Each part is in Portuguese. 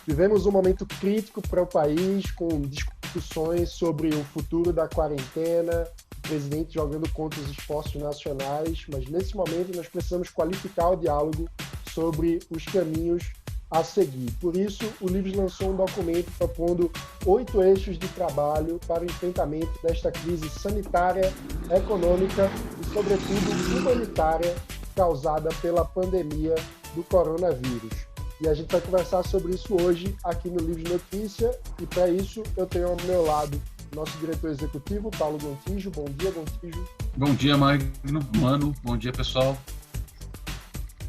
Vivemos um momento crítico para o país, com discussões sobre o futuro da quarentena, o presidente jogando contra os esforços nacionais, mas nesse momento nós precisamos qualificar o diálogo sobre os caminhos a seguir. Por isso, o Livres lançou um documento propondo 8 eixos de trabalho para o enfrentamento desta crise sanitária, econômica e, sobretudo, humanitária causada pela pandemia do coronavírus. E a gente vai conversar sobre isso hoje aqui no Livre Notícia. E para isso eu tenho ao meu lado nosso diretor executivo, Paulo Gontijo. Bom dia, Gontijo. Bom dia, Magno. Mano, bom dia, pessoal.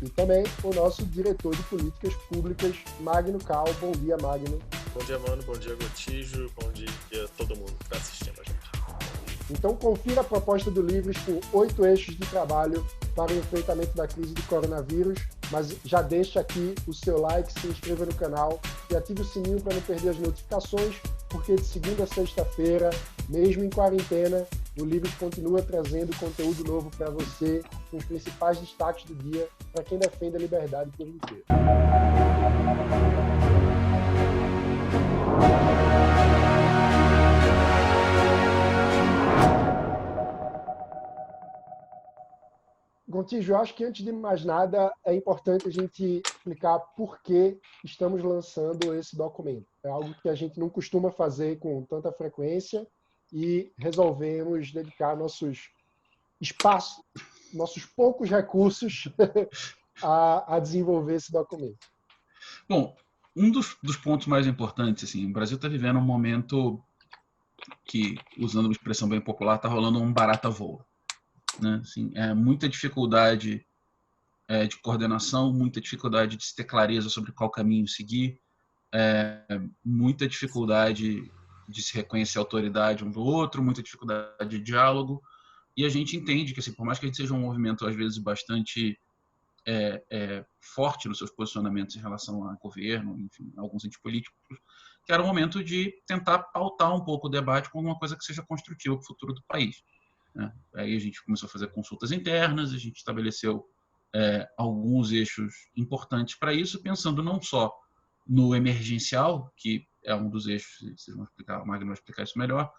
E também o nosso diretor de políticas públicas, Magno Cal. Bom dia, Magno. Bom dia, Mano. Bom dia, Gontijo. Bom dia a todo mundo que está assistindo a gente. Então confira a proposta do Livres com 8 eixos de trabalho para o enfrentamento da crise do coronavírus, mas já deixa aqui o seu like, se inscreva no canal e ative o sininho para não perder as notificações, porque de segunda a sexta-feira, mesmo em quarentena, o Livres continua trazendo conteúdo novo para você, com os principais destaques do dia, para quem defende a liberdade por inteiro. Gontijo, eu acho que antes de mais nada é importante a gente explicar por que estamos lançando esse documento. É algo que a gente não costuma fazer com tanta frequência e resolvemos dedicar nossos espaços, nossos poucos recursos a desenvolver esse documento. Bom, um dos pontos mais importantes, assim, o Brasil está vivendo um momento que, usando uma expressão bem popular, está rolando um barata voa. Né? Assim, muita dificuldade de coordenação, muita dificuldade de se ter clareza sobre qual caminho seguir, muita dificuldade de se reconhecer a autoridade um do outro, muita dificuldade de diálogo, e a gente entende que, assim, por mais que a gente seja um movimento, às vezes, bastante forte nos seus posicionamentos em relação ao governo, enfim, alguns entes políticos, que era o momento de tentar pautar um pouco o debate com alguma coisa que seja construtiva para o futuro do país. Aí a gente começou a fazer consultas internas, a gente estabeleceu alguns eixos importantes para isso, pensando não só no emergencial, que é um dos eixos, vocês vão explicar, o Magno vai explicar isso melhor,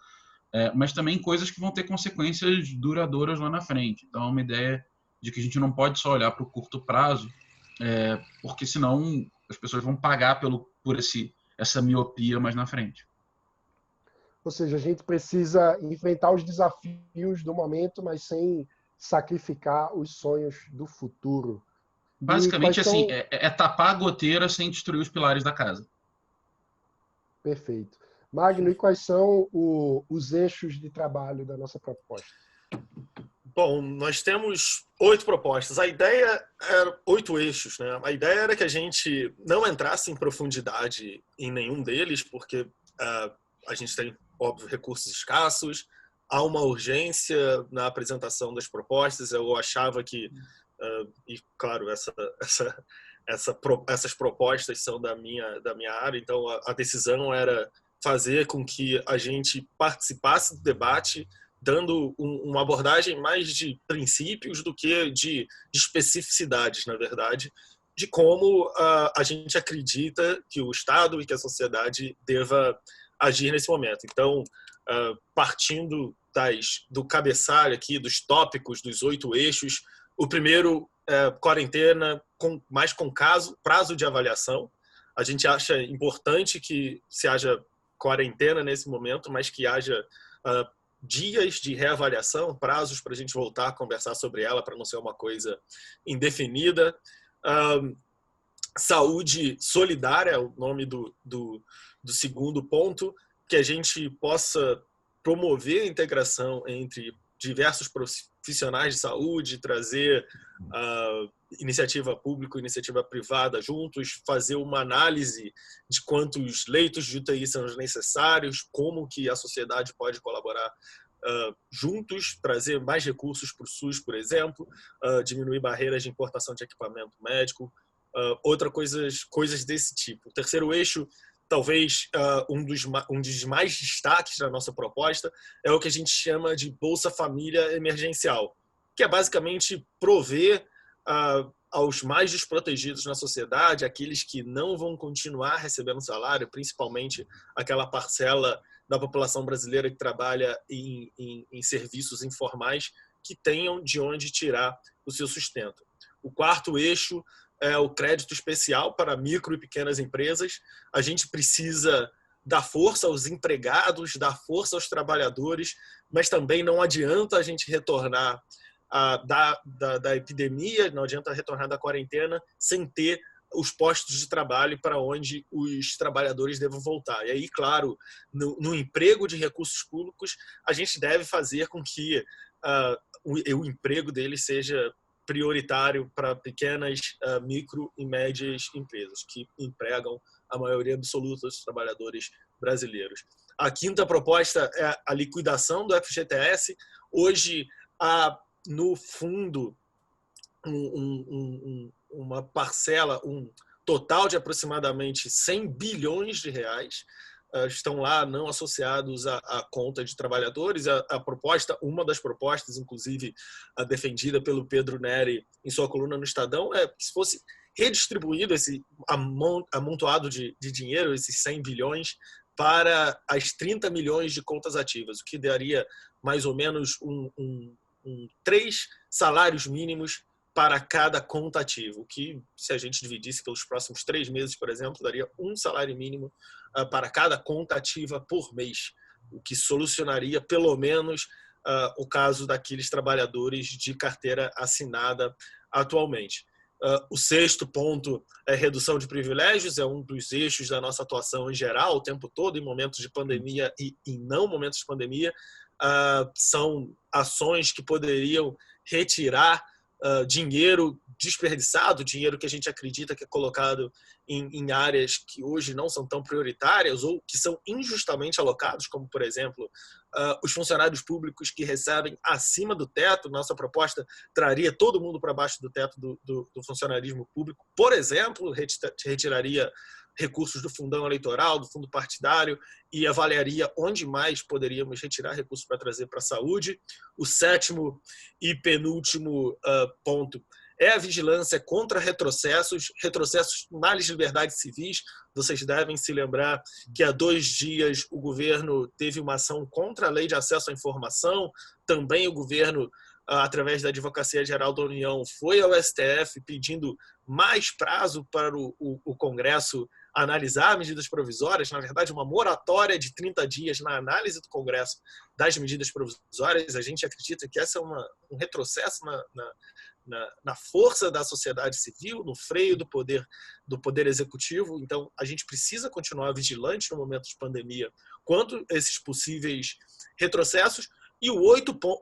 mas também coisas que vão ter consequências duradouras lá na frente. Então, é uma ideia de que a gente não pode só olhar para o curto prazo, porque senão as pessoas vão pagar por essa miopia mais na frente. Ou seja, a gente precisa enfrentar os desafios do momento, mas sem sacrificar os sonhos do futuro. Basicamente, assim, tapar a goteira sem destruir os pilares da casa. Perfeito. Magno, e quais são os eixos de trabalho da nossa proposta? Bom, nós temos 8 propostas. A ideia era 8 eixos, né? A ideia era que a gente não entrasse em profundidade em nenhum deles, porque a gente tem, óbvio, recursos escassos, há uma urgência na apresentação das propostas. Eu achava que, e claro, essas propostas são da minha área, então a decisão era fazer com que a gente participasse do debate, dando uma abordagem mais de princípios do que de especificidades, na verdade, de como a gente acredita que o Estado e que a sociedade deva agir nesse momento. Então, partindo do cabeçalho aqui, dos tópicos, dos 8 eixos, o primeiro é quarentena, mais com prazo de avaliação. A gente acha importante que se haja quarentena nesse momento, mas que haja dias de reavaliação, prazos para a gente voltar a conversar sobre ela, para não ser uma coisa indefinida. Saúde solidária é o nome do segundo ponto, que a gente possa promover a integração entre diversos profissionais de saúde, trazer iniciativa pública e iniciativa privada juntos, fazer uma análise de quantos leitos de UTI são necessários, como que a sociedade pode colaborar juntos, trazer mais recursos para o SUS, por exemplo, diminuir barreiras de importação de equipamento médico, coisas desse tipo. O terceiro eixo, talvez um dos mais destaques da nossa proposta, é o que a gente chama de Bolsa Família Emergencial, que é basicamente prover aos mais desprotegidos na sociedade, aqueles que não vão continuar recebendo salário, principalmente aquela parcela da população brasileira que trabalha em serviços informais, que tenham de onde tirar o seu sustento. O quarto eixo é o crédito especial para micro e pequenas empresas. A gente precisa dar força aos empregados, dar força aos trabalhadores, mas também não adianta a gente retornar da epidemia, não adianta retornar da quarentena sem ter os postos de trabalho para onde os trabalhadores devem voltar. E aí, claro, no emprego de recursos públicos, a gente deve fazer com que o emprego deles seja prioritário para pequenas, micro e médias empresas, que empregam a maioria absoluta dos trabalhadores brasileiros. A quinta proposta é a liquidação do FGTS. Hoje, no fundo, uma parcela, um total de aproximadamente 100 bilhões de reais estão lá não associados à conta de trabalhadores. A proposta, uma das propostas, inclusive defendida pelo Pedro Neri em sua coluna no Estadão, é que se fosse redistribuído esse amontoado de dinheiro, esses 100 bilhões, para as 30 milhões de contas ativas, o que daria mais ou menos 3 salários mínimos para cada conta ativa, o que, se a gente dividisse pelos próximos 3 meses, por exemplo, daria 1 salário mínimo para cada conta ativa por mês, o que solucionaria, pelo menos, o caso daqueles trabalhadores de carteira assinada atualmente. O sexto ponto é redução de privilégios, é um dos eixos da nossa atuação em geral, o tempo todo, em momentos de pandemia e em não momentos de pandemia. São ações que poderiam retirar dinheiro desperdiçado, dinheiro que a gente acredita que é colocado em áreas que hoje não são tão prioritárias ou que são injustamente alocados, como, por exemplo, os funcionários públicos que recebem acima do teto. Nossa proposta traria todo mundo para baixo do teto do funcionarismo público. Por exemplo, retiraria recursos do fundão eleitoral, do fundo partidário, e avaliaria onde mais poderíamos retirar recursos para trazer para a saúde. O sétimo e penúltimo ponto é a vigilância contra retrocessos nas liberdades civis. Vocês devem se lembrar que há 2 dias o governo teve uma ação contra a Lei de Acesso à Informação. Também o governo, através da Advocacia Geral da União, foi ao STF pedindo mais prazo para o Congresso analisar medidas provisórias, na verdade, uma moratória de 30 dias na análise do Congresso das medidas provisórias. A gente acredita que essa é um retrocesso na força da sociedade civil, no freio do poder executivo. Então, a gente precisa continuar vigilante no momento de pandemia quanto a esses possíveis retrocessos. E o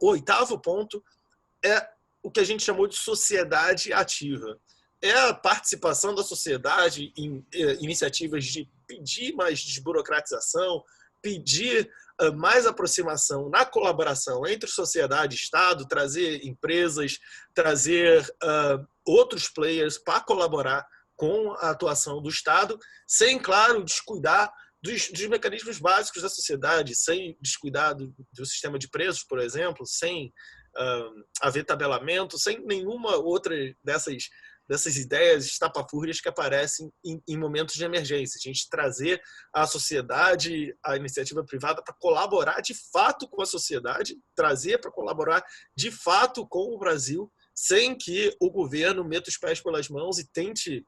oitavo ponto é o que a gente chamou de sociedade ativa. É a participação da sociedade em iniciativas de pedir mais desburocratização, pedir mais aproximação na colaboração entre sociedade e Estado, trazer empresas, trazer outros players para colaborar com a atuação do Estado, sem, claro, descuidar dos mecanismos básicos da sociedade, sem descuidar do sistema de preços, por exemplo, sem haver tabelamento, sem nenhuma outra dessas ideias estapafúrdias que aparecem em momentos de emergência. A gente trazer a sociedade, a iniciativa privada para colaborar de fato com a sociedade, trazer para colaborar de fato com o Brasil, sem que o governo meta os pés pelas mãos e tente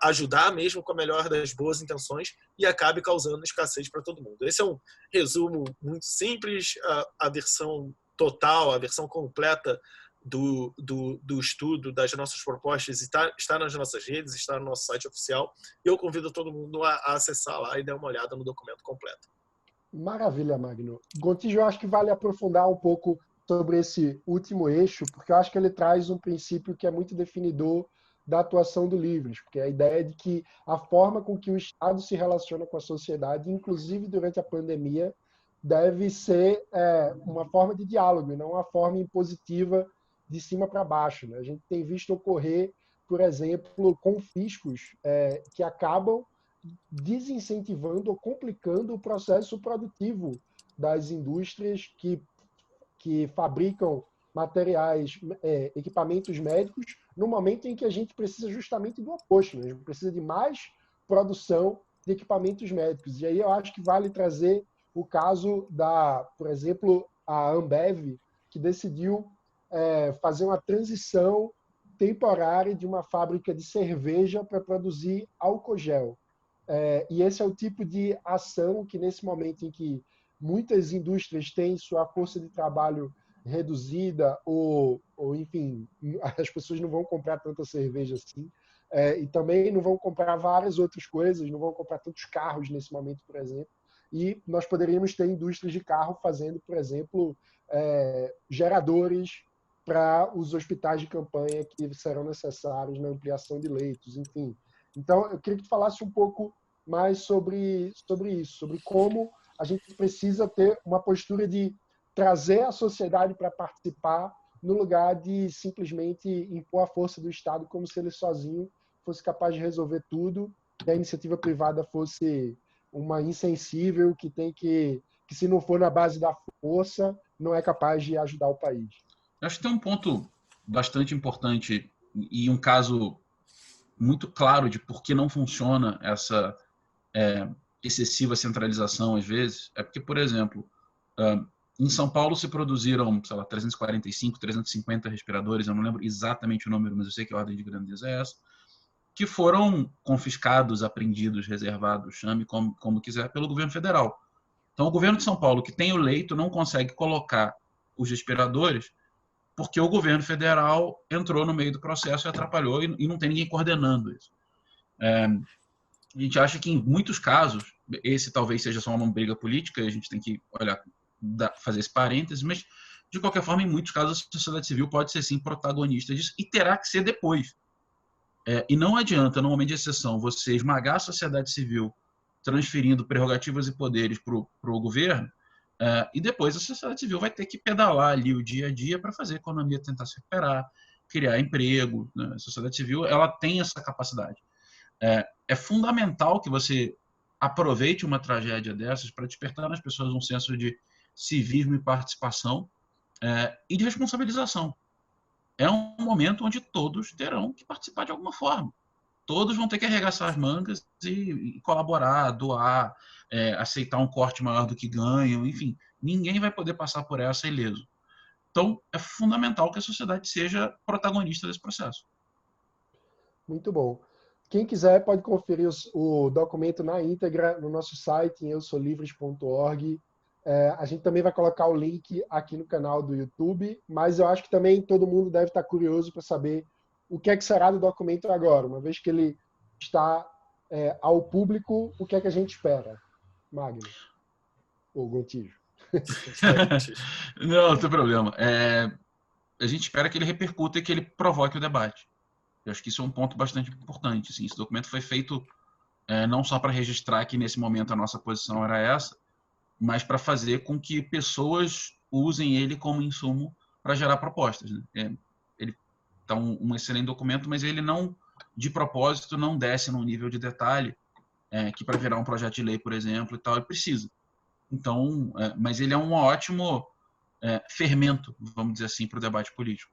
ajudar mesmo com a melhor das boas intenções e acabe causando escassez para todo mundo. Esse é um resumo muito simples. A versão total, a versão completa do estudo das nossas propostas está nas nossas redes, está no nosso site oficial. Eu convido todo mundo a acessar lá e dar uma olhada no documento completo. Maravilha, Magno. Gontijo, eu acho que vale aprofundar um pouco sobre esse último eixo, porque eu acho que ele traz um princípio que é muito definidor da atuação do Livres, porque a ideia de que a forma com que o Estado se relaciona com a sociedade, inclusive durante a pandemia, deve ser uma forma de diálogo e não uma forma impositiva de cima para baixo, né? A gente tem visto ocorrer, por exemplo, confiscos que acabam desincentivando ou complicando o processo produtivo das indústrias que fabricam materiais, equipamentos médicos no momento em que a gente precisa justamente do oposto, né? A gente precisa de mais produção de equipamentos médicos. E aí eu acho que vale trazer o caso da, por exemplo, a Ambev, que decidiu fazer uma transição temporária de uma fábrica de cerveja para produzir álcool gel. E esse é o tipo de ação que, nesse momento em que muitas indústrias têm sua força de trabalho reduzida, ou enfim, as pessoas não vão comprar tanta cerveja assim, e também não vão comprar várias outras coisas, não vão comprar tantos carros nesse momento, por exemplo. E nós poderíamos ter indústrias de carro fazendo, por exemplo, geradores para os hospitais de campanha que serão necessários na ampliação de leitos, enfim. Então, eu queria que tu falasse um pouco mais sobre isso, sobre como a gente precisa ter uma postura de trazer a sociedade para participar no lugar de simplesmente impor a força do Estado como se ele sozinho fosse capaz de resolver tudo e a iniciativa privada fosse uma insensível que se não for na base da força, não é capaz de ajudar o país. Acho que tem um ponto bastante importante e um caso muito claro de por que não funciona essa excessiva centralização às vezes. É porque, por exemplo, em São Paulo se produziram, sei lá, 345, 350 respiradores, eu não lembro exatamente o número, mas eu sei que a ordem de grandeza é essa, que foram confiscados, apreendidos, reservados, chame como quiser, pelo governo federal. Então, o governo de São Paulo, que tem o leito, não consegue colocar os respiradores porque o governo federal entrou no meio do processo e atrapalhou e não tem ninguém coordenando isso. A gente acha que, em muitos casos, esse talvez seja só uma briga política, a gente tem que olhar, fazer esse parênteses, mas, de qualquer forma, em muitos casos, a sociedade civil pode ser, sim, protagonista disso e terá que ser depois. E não adianta, no momento de exceção, você esmagar a sociedade civil transferindo prerrogativas e poderes para o governo, e depois a sociedade civil vai ter que pedalar ali o dia a dia para fazer a economia tentar se recuperar, criar emprego. Né? A sociedade civil ela tem essa capacidade. É fundamental que você aproveite uma tragédia dessas para despertar nas pessoas um senso de civismo e participação e de responsabilização. É um momento onde todos terão que participar de alguma forma. Todos vão ter que arregaçar as mangas e colaborar, doar, aceitar um corte maior do que ganham, enfim. Ninguém vai poder passar por essa ileso. Então, é fundamental que a sociedade seja protagonista desse processo. Muito bom. Quem quiser pode conferir o documento na íntegra no nosso site, em eusolivres.org. A gente também vai colocar o link aqui no canal do YouTube, mas eu acho que também todo mundo deve estar curioso para saber o que é que será do documento agora, uma vez que ele está ao público, o que é que a gente espera? Magno, ou Gontijo. Não tem problema. A gente espera que ele repercuta e que ele provoque o debate. Eu acho que isso é um ponto bastante importante. Assim, esse documento foi feito não só para registrar que nesse momento a nossa posição era essa, mas para fazer com que pessoas usem ele como insumo para gerar propostas. Né? Ele está um excelente documento, mas ele não, de propósito, não desce num nível de detalhe que para virar um projeto de lei, por exemplo, e tal, ele precisa. Então, mas ele é um ótimo fermento, vamos dizer assim, para o debate político.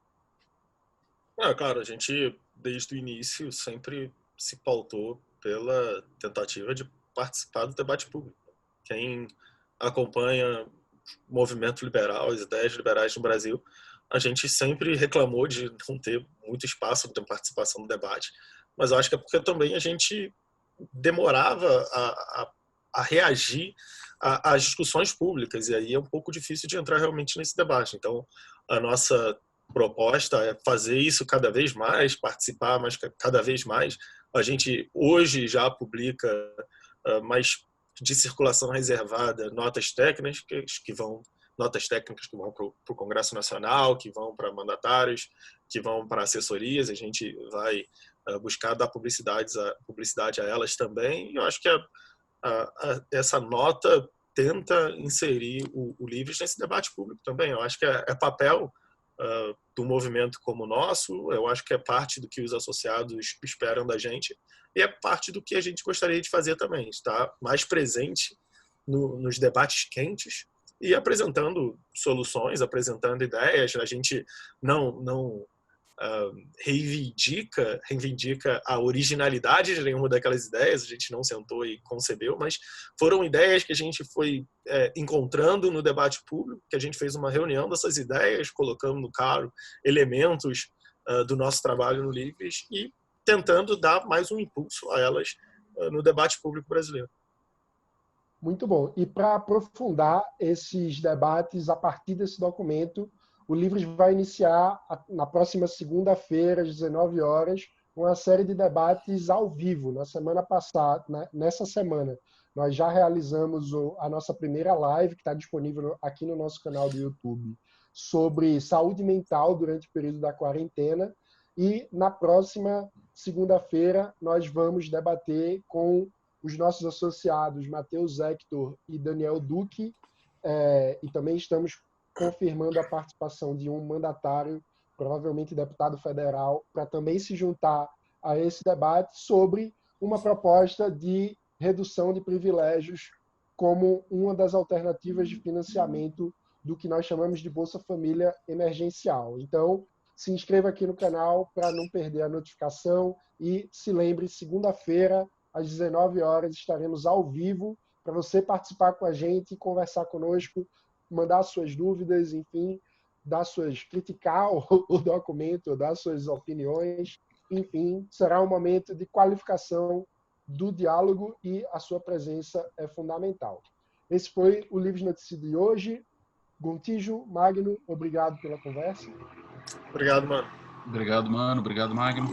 Claro, a gente, desde o início, sempre se pautou pela tentativa de participar do debate público. Quem acompanha o movimento liberal, as ideias liberais no Brasil, a gente sempre reclamou de não ter muito espaço para participação no debate, mas eu acho que é porque também a gente demorava a reagir às discussões públicas, e aí é um pouco difícil de entrar realmente nesse debate. Então, a nossa proposta é fazer isso cada vez mais, participar mais, cada vez mais. A gente hoje já publica mais de circulação reservada notas técnicas que vão para o Congresso Nacional, que vão para mandatários, que vão para assessorias. A gente vai buscar dar publicidade a elas também. E eu acho que essa nota tenta inserir o Livres nesse debate público também. Eu acho que é papel do movimento como o nosso, eu acho que é parte do que os associados esperam da gente e é parte do que a gente gostaria de fazer também, estar mais presente nos debates quentes e apresentando soluções, apresentando ideias. A gente não reivindica a originalidade de nenhuma daquelas ideias, a gente não sentou e concebeu, mas foram ideias que a gente foi encontrando no debate público, que a gente fez uma reunião dessas ideias, colocando no carro elementos do nosso trabalho no Livres e tentando dar mais um impulso a elas no debate público brasileiro. Muito bom. E para aprofundar esses debates a partir desse documento, o Livres vai iniciar na próxima segunda-feira, às 19 horas, uma série de debates ao vivo. Na semana passada, nessa semana, nós já realizamos a nossa primeira live, que está disponível aqui no nosso canal do YouTube, sobre saúde mental durante o período da quarentena. E na próxima segunda-feira, nós vamos debater com os nossos associados Matheus Hector e Daniel Duque, e também estamos confirmando a participação de um mandatário, provavelmente deputado federal, para também se juntar a esse debate sobre uma proposta de redução de privilégios como uma das alternativas de financiamento do que nós chamamos de Bolsa Família emergencial. Então, se inscreva aqui no canal para não perder a notificação e se lembre, segunda-feira, às 19 horas, estaremos ao vivo para você participar com a gente, conversar conosco, mandar suas dúvidas, enfim, criticar o documento, dar suas opiniões. Enfim, será um momento de qualificação do diálogo e a sua presença é fundamental. Esse foi o Livres Notícias de hoje. Gontijo, Magno, obrigado pela conversa. Obrigado, mano. Obrigado, mano. Obrigado, Magno.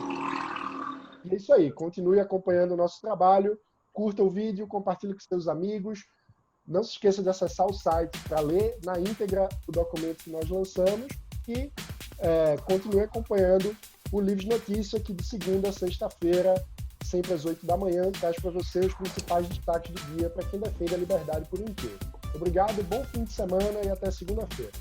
E é isso aí. Continue acompanhando o nosso trabalho. Curta o vídeo, compartilhe com seus amigos. Não se esqueça de acessar o site para ler na íntegra o documento que nós lançamos. E continue acompanhando o Livres Notícias, que de segunda a sexta-feira, sempre às 8 da manhã, traz para você os principais destaques do dia para quem defende a liberdade por inteiro. Obrigado, bom fim de semana e até segunda-feira.